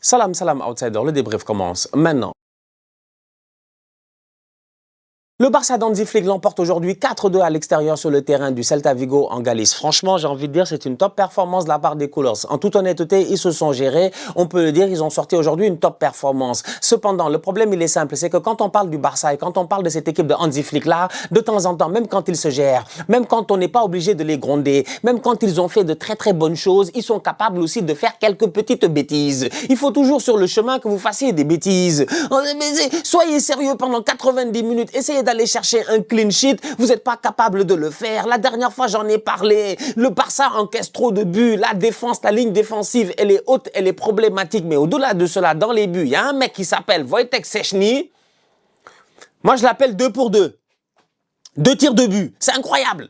Salam, salam, outsider, le débrief commence maintenant. Le Barça d'Hansi Flick l'emporte aujourd'hui 4-2 à l'extérieur sur le terrain du Celta Vigo en Galice. Franchement, j'ai envie de dire c'est une top performance de la part des Coolers. En toute honnêteté, ils se sont gérés. On peut le dire, ils ont sorti aujourd'hui une top performance. Cependant, le problème, il est simple. C'est que quand on parle du Barça et quand on parle de cette équipe de Hansi Flick là, de temps en temps, même quand ils se gèrent, même quand on n'est pas obligé de les gronder, même quand ils ont fait de très très bonnes choses, ils sont capables aussi de faire quelques petites bêtises. Il faut toujours sur le chemin que vous fassiez des bêtises. Soyez sérieux pendant 90 minutes. Essayez d'aller chercher un clean sheet, vous n'êtes pas capable de le faire. La dernière fois, j'en ai parlé. Le Barça encaisse trop de buts. La défense, la ligne défensive, elle est haute, elle est problématique. Mais au-delà de cela, dans les buts, il y a un mec qui s'appelle Wojtek Szczęsny. Moi, je l'appelle 2 pour 2. 2 tirs de but. C'est incroyable.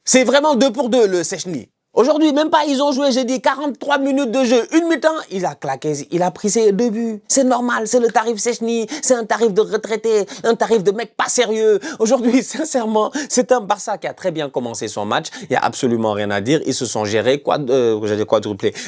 C'est vraiment 2 pour 2, le Szczęsny. Aujourd'hui, même pas, ils ont joué, j'ai dit, 43 minutes de jeu, une mi-temps, il a claqué, il a pris ses 2 buts. C'est normal, c'est le tarif Szczęsny, c'est un tarif de retraité, un tarif de mec pas sérieux. Aujourd'hui, sincèrement, c'est un Barça qui a très bien commencé son match. Il n'y a absolument rien à dire. Ils se sont gérés,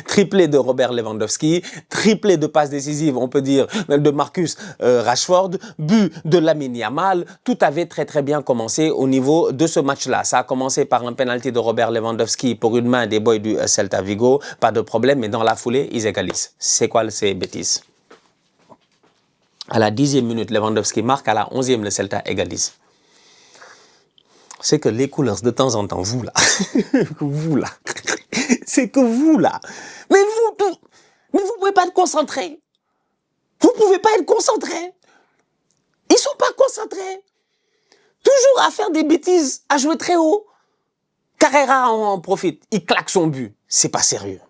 triplé de Robert Lewandowski, triplé de passes décisives, on peut dire, de Marcus Rashford, but de Lamine Yamal. Tout avait très très bien commencé au niveau de ce match-là. Ça a commencé par un penalty de Robert Lewandowski pour une main des boys du Celta Vigo, pas de problème, mais dans la foulée, ils égalisent. C'est quoi ces bêtises? À la 10e minute, Lewandowski marque, à la 11e, le Celta égalise. C'est que les Coolers, de temps en temps, vous là, c'est que vous là, mais vous pouvez pas être concentrés. Vous pouvez pas être concentrés. Ils sont pas concentrés. Toujours à faire des bêtises, à jouer très haut. Carrera en profite, il claque son but. C'est pas sérieux.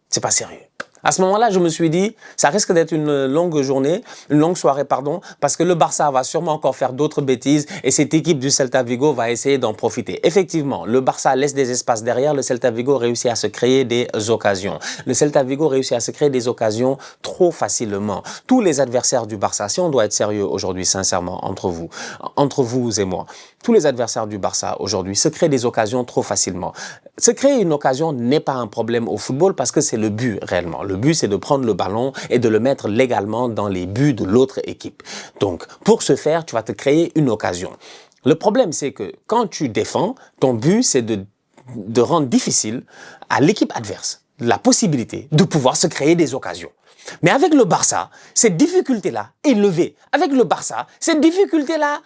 C'est pas sérieux. À ce moment-là, je me suis dit, ça risque d'être une longue journée, une longue soirée, pardon, parce que le Barça va sûrement encore faire d'autres bêtises et cette équipe du Celta Vigo va essayer d'en profiter. Effectivement, le Barça laisse des espaces derrière, le Celta Vigo réussit à se créer des occasions. Le Celta Vigo réussit à se créer des occasions trop facilement. Tous les adversaires du Barça, si on doit être sérieux aujourd'hui, sincèrement, entre vous et moi, tous les adversaires du Barça aujourd'hui se créent des occasions trop facilement. Se créer une occasion n'est pas un problème au football parce que c'est le but réellement. Le but, c'est de prendre le ballon et de le mettre légalement dans les buts de l'autre équipe. Donc, pour ce faire, tu vas te créer une occasion. Le problème, c'est que quand tu défends, ton but, c'est de rendre difficile à l'équipe adverse la possibilité de pouvoir se créer des occasions. Mais avec le Barça, cette difficulté-là est levée. Avec le Barça, cette difficulté-là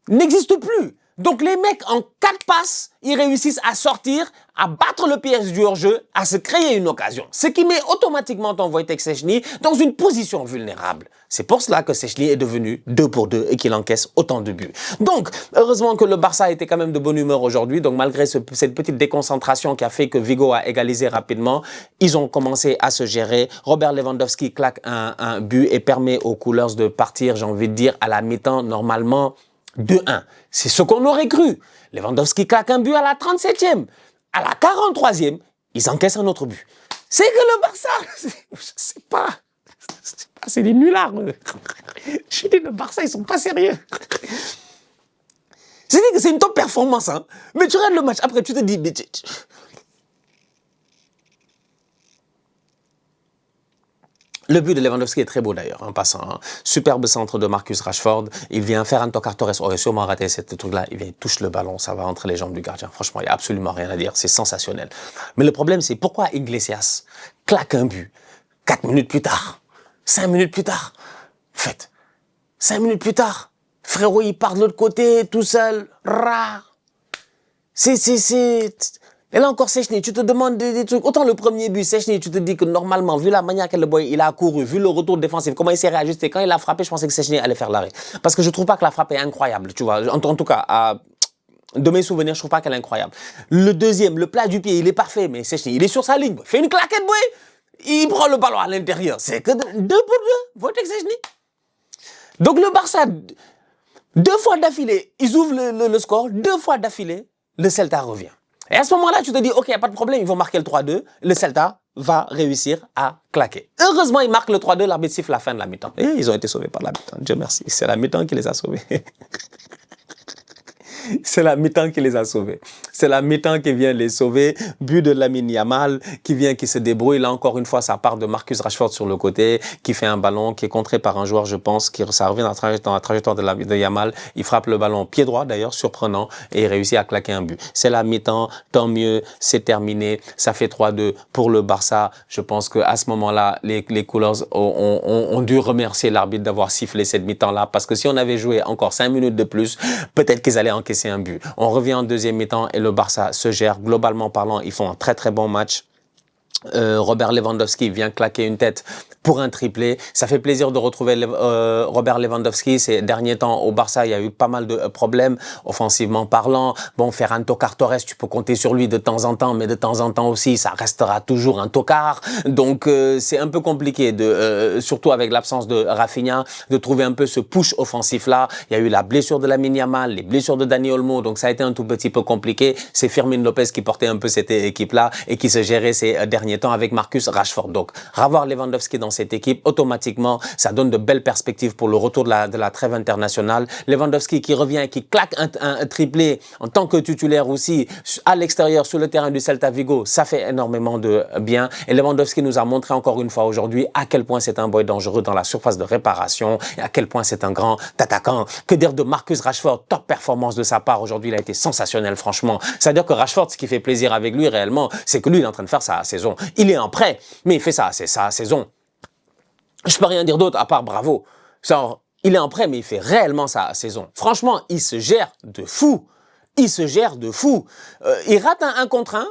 n'existe plus. Donc les mecs, en 4 passes, ils réussissent à sortir, à battre le PS du hors-jeu, à se créer une occasion. Ce qui met automatiquement ton Wojtek Szczęsny dans une position vulnérable. C'est pour cela que Szczęsny est devenu 2 pour 2 et qu'il encaisse autant de buts. Donc, heureusement que le Barça était quand même de bonne humeur aujourd'hui. Donc malgré cette petite déconcentration qui a fait que Vigo a égalisé rapidement, ils ont commencé à se gérer. Robert Lewandowski claque un but et permet aux Coolers de partir, j'ai envie de dire, à la mi-temps normalement 2-1. C'est ce qu'on aurait cru. Lewandowski claque un but à la 37e. À la 43e, ils encaissent un autre but. C'est que le Barça, je sais pas, c'est des nullards. Je dis, le Barça, ils sont pas sérieux. C'est une top performance, hein. Mais tu regardes le match, après tu te dis, mais le but de Lewandowski est très beau d'ailleurs, en passant. Hein. Superbe centre de Marcus Rashford. Il vient faire un Toccar Torres. Aurait sûrement raté ce truc-là. Il vient, il touche le ballon. Ça va entre les jambes du gardien. Franchement, il n'y a absolument rien à dire. C'est sensationnel. Mais le problème, c'est pourquoi Iglesias claque un but 4 minutes plus tard, 5 minutes plus tard. En fait, 5 minutes plus tard, frérot, il part de l'autre côté, tout seul. Rare. Et là encore, Szczęsny, tu te demandes des trucs. Autant le premier but, Szczęsny, tu te dis que normalement, vu la manière que le boy il a couru, vu le retour défensif, comment il s'est réajusté, quand il a frappé, je pensais que Szczęsny allait faire l'arrêt. Parce que je trouve pas que la frappe est incroyable, tu vois. En tout cas, de mes souvenirs, je trouve pas qu'elle est incroyable. Le deuxième, le plat du pied, il est parfait, mais Szczęsny, il est sur sa ligne. Fait une claquette, boy. Il prend le ballon à l'intérieur. C'est que 2 pour 2. Wojtek Szczęsny. Donc le Barça, 2 fois d'affilée, ils ouvrent le score. 2 fois d'affilée, le Celta revient. Et à ce moment-là, tu te dis, OK, il n'y a pas de problème, ils vont marquer le 3-2. Le Celta va réussir à claquer. Heureusement, ils marquent le 3-2, l'arbitre siffle la fin de la mi-temps. Et ils ont été sauvés par la mi-temps. Dieu merci. C'est la mi-temps qui les a sauvés. C'est la mi-temps qui les a sauvés. C'est la mi-temps qui vient les sauver. But de Lamine Yamal qui se débrouille. Là encore une fois, ça part de Marcus Rashford sur le côté, qui fait un ballon qui est contré par un joueur, je pense, ça revient dans la trajectoire de Yamal. Il frappe le ballon pied droit d'ailleurs, surprenant, et il réussit à claquer un but. C'est la mi-temps, tant mieux, c'est terminé. Ça fait 3-2 pour le Barça. Je pense qu'à ce moment-là, les Coolers ont dû remercier l'arbitre d'avoir sifflé cette mi-temps-là, parce que si on avait joué encore 5 minutes de plus, peut-être qu'ils allaient encaisser un but. On revient en deuxième mi-temps et le Barça se gère. Globalement parlant, ils font un très très bon match. Robert Lewandowski vient claquer une tête pour un triplé. Ça fait plaisir de retrouver Robert Lewandowski. Ces derniers temps, au Barça, il y a eu pas mal de problèmes, offensivement parlant. Bon, Ferran Torres, tu peux compter sur lui de temps en temps, mais de temps en temps aussi, ça restera toujours un tocard. Donc, c'est un peu compliqué, surtout avec l'absence de Rafinha, de trouver un peu ce push offensif-là. Il y a eu la blessure de Lamine Yamal, les blessures de Dani Olmo, donc ça a été un tout petit peu compliqué. C'est Firmin Lopez qui portait un peu cette équipe-là et qui se gérait ces derniers temps avec Marcus Rashford. Donc, avoir Lewandowski dans cette équipe, automatiquement, ça donne de belles perspectives pour le retour de la trêve internationale. Lewandowski qui revient et qui claque un triplé en tant que titulaire aussi, à l'extérieur, sur le terrain du Celta Vigo, ça fait énormément de bien. Et Lewandowski nous a montré encore une fois aujourd'hui à quel point c'est un boy dangereux dans la surface de réparation et à quel point c'est un grand attaquant. Que dire de Marcus Rashford? Top performance de sa part aujourd'hui, il a été sensationnel franchement. C'est-à-dire que Rashford, ce qui fait plaisir avec lui réellement, c'est que lui, il est en train de faire sa saison. Il est en prêt, mais il fait ça, c'est sa saison. Je peux rien dire d'autre à part bravo. Genre, il est en prêt, mais il fait réellement sa saison. Franchement, il se gère de fou. Il se gère de fou. Il rate un contre un.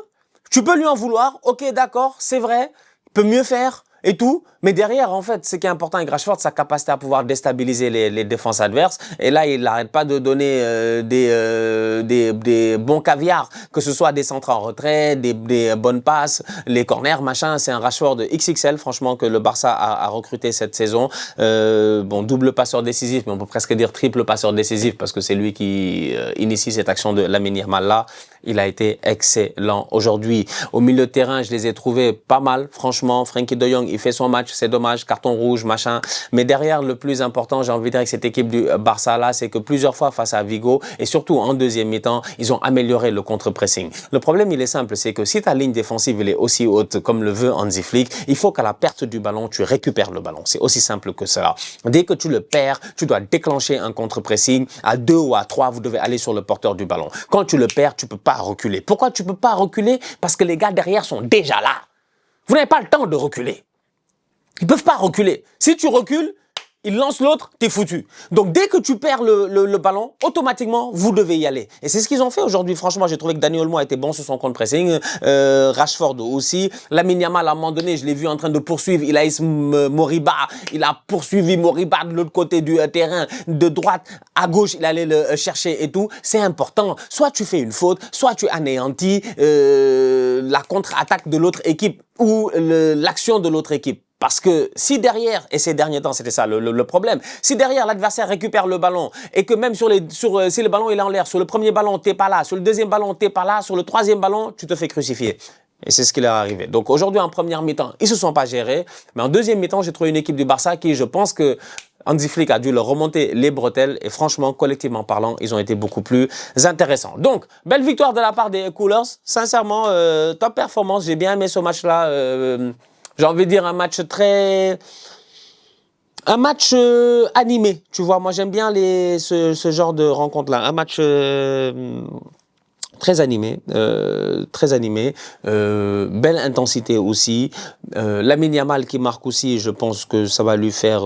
Tu peux lui en vouloir. Ok, d'accord, c'est vrai. Il peut mieux faire et tout. Mais derrière, en fait, ce qui est important avec Rashford, sa capacité à pouvoir déstabiliser les défenses adverses. Et là, il n'arrête pas de donner des bons caviars, que ce soit des centres en retrait, des bonnes passes, les corners, machin. C'est un Rashford XXL, franchement, que le Barça a recruté cette saison. Bon, double passeur décisif, mais on peut presque dire triple passeur décisif parce que c'est lui qui initie cette action de Lamine Yamal là. Il a été excellent aujourd'hui. Au milieu de terrain, je les ai trouvés pas mal, franchement. Frenkie de Jong, il fait son match. C'est dommage, carton rouge, machin. Mais derrière, le plus important, j'ai envie de dire avec cette équipe du Barça là, c'est que plusieurs fois face à Vigo, et surtout en deuxième mi-temps, ils ont amélioré le contre-pressing. Le problème, il est simple, c'est que si ta ligne défensive elle est aussi haute comme le veut Hansi Flick, il faut qu'à la perte du ballon, tu récupères le ballon. C'est aussi simple que cela. Dès que tu le perds, tu dois déclencher un contre-pressing. À 2 ou à 3, vous devez aller sur le porteur du ballon. Quand tu le perds, tu peux pas reculer. Pourquoi tu peux pas reculer? Parce que les gars derrière sont déjà là. Vous n'avez pas le temps de reculer. Ils peuvent pas reculer. Si tu recules, ils lancent l'autre, t'es foutu. Donc, dès que tu perds le ballon, automatiquement, vous devez y aller. Et c'est ce qu'ils ont fait aujourd'hui. Franchement, j'ai trouvé que Dani Olmo a été bon sur son contre-pressing. Rashford aussi. Lamine Yamal, à un moment donné, je l'ai vu en train de poursuivre Ilaïs Moriba. Il a poursuivi Moriba de l'autre côté du terrain. De droite à gauche, il allait le chercher et tout. C'est important. Soit tu fais une faute, soit tu anéantis la contre-attaque de l'autre équipe ou l'action de l'autre équipe. Parce que si derrière, et ces derniers temps c'était ça le problème, si derrière l'adversaire récupère le ballon et que même si le ballon il est en l'air, sur le premier ballon t'es pas là, sur le deuxième ballon t'es pas là, sur le troisième ballon tu te fais crucifier. Et c'est ce qui leur est arrivé. Donc aujourd'hui en première mi-temps, ils se sont pas gérés, mais en deuxième mi-temps j'ai trouvé une équipe du Barça qui, je pense que Hansi Flick a dû leur remonter les bretelles et franchement, collectivement parlant, ils ont été beaucoup plus intéressants. Donc, belle victoire de la part des Coolers. Sincèrement, top performance. J'ai bien aimé ce match-là. J'ai envie de dire un match animé, tu vois. Moi, j'aime bien ce genre de rencontre-là. Un match très animé, belle intensité aussi. Lamine Yamal qui marque aussi, je pense que ça va lui faire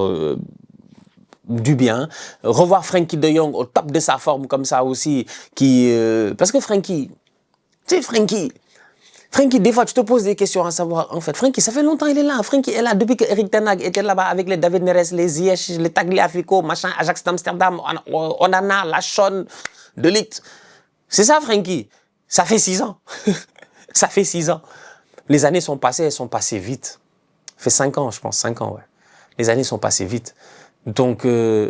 du bien. Revoir Frenkie de Jong au top de sa forme comme ça aussi, parce que Frenkie, tu sais, Frenkie, des fois, tu te poses des questions à savoir, en fait, Frenkie, ça fait longtemps qu'il est là. Frenkie est là depuis que Erik ten Hag était là-bas avec les David Neres, les Ziyech, les Tagliafico, machin, Ajax d'Amsterdam, Onana, Lachon, De Ligt. C'est ça, Frenkie. Ça fait 6 ans. Ça fait 6 ans. Les années sont passées, elles sont passées vite. Ça fait 5 ans, je pense, 5 ans, ouais. Les années sont passées vite. Donc,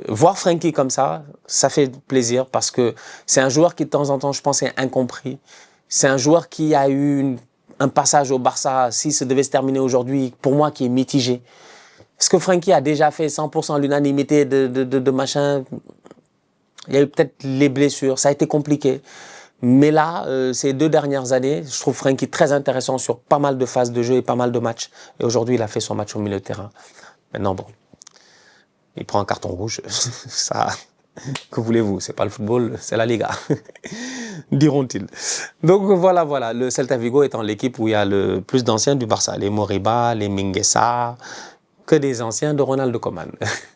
voir Frenkie comme ça fait plaisir parce que c'est un joueur qui, de temps en temps, je pense, est incompris. C'est un joueur qui a eu un passage au Barça, si ça devait se terminer aujourd'hui, pour moi, qui est mitigé. Est-ce que Frenkie a déjà fait 100% l'unanimité de machin? Il y a eu peut-être les blessures, ça a été compliqué. Mais là, ces 2 dernières années, je trouve Frenkie très intéressant sur pas mal de phases de jeu et pas mal de matchs. Et aujourd'hui, il a fait son match au milieu de terrain. Maintenant, bon, il prend un carton rouge. Ça, que voulez-vous? C'est pas le football, c'est la Liga, diront-ils. Donc voilà, le Celta Vigo étant l'équipe où il y a le plus d'anciens du Barça. Les Moriba, les Mingueza, que des anciens de Ronald Koeman.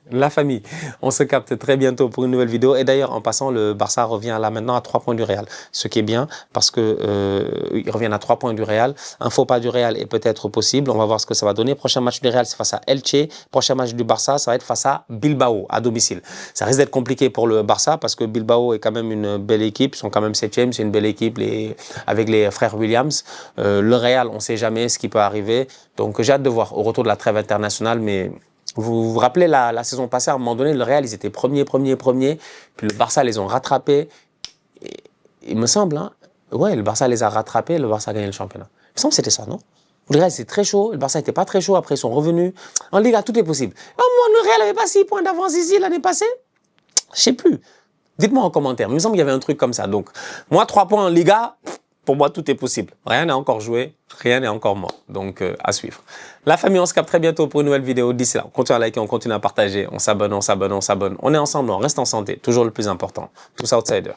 La famille, on se capte très bientôt pour une nouvelle vidéo. Et d'ailleurs, en passant, le Barça revient là maintenant à 3 points du Real. Ce qui est bien, parce que ils reviennent à 3 points du Real. Un faux pas du Real est peut-être possible. On va voir ce que ça va donner. Prochain match du Real, c'est face à Elche. Prochain match du Barça, ça va être face à Bilbao, à domicile. Ça risque d'être compliqué pour le Barça, parce que Bilbao est quand même une belle équipe. Ils sont quand même 7e, c'est une belle équipe avec les frères Williams. Le Real, on ne sait jamais ce qui peut arriver. Donc j'ai hâte de voir au retour de la trêve internationale, mais... Vous vous rappelez la saison passée, à un moment donné, le Real, ils étaient premiers. Puis le Barça les ont rattrapés. Et, il me semble, hein, ouais, le Barça les a rattrapés, le Barça a gagné le championnat. Il me semble que c'était ça, non? Le Real, c'était très chaud, le Barça n'était pas très chaud, après ils sont revenus. En Liga, tout est possible. Oh, moi, le Real n'avait pas 6 points d'avance ici l'année passée? Je sais plus. Dites-moi en commentaire. Il me semble qu'il y avait un truc comme ça. Donc, moi, 3 points en Liga... Pour moi, tout est possible. Rien n'est encore joué, rien n'est encore mort. Donc, à suivre. La famille, on se capte très bientôt pour une nouvelle vidéo. D'ici là, on continue à liker, on continue à partager. On s'abonne. On est ensemble, on reste en santé. Toujours le plus important. Tous outsiders.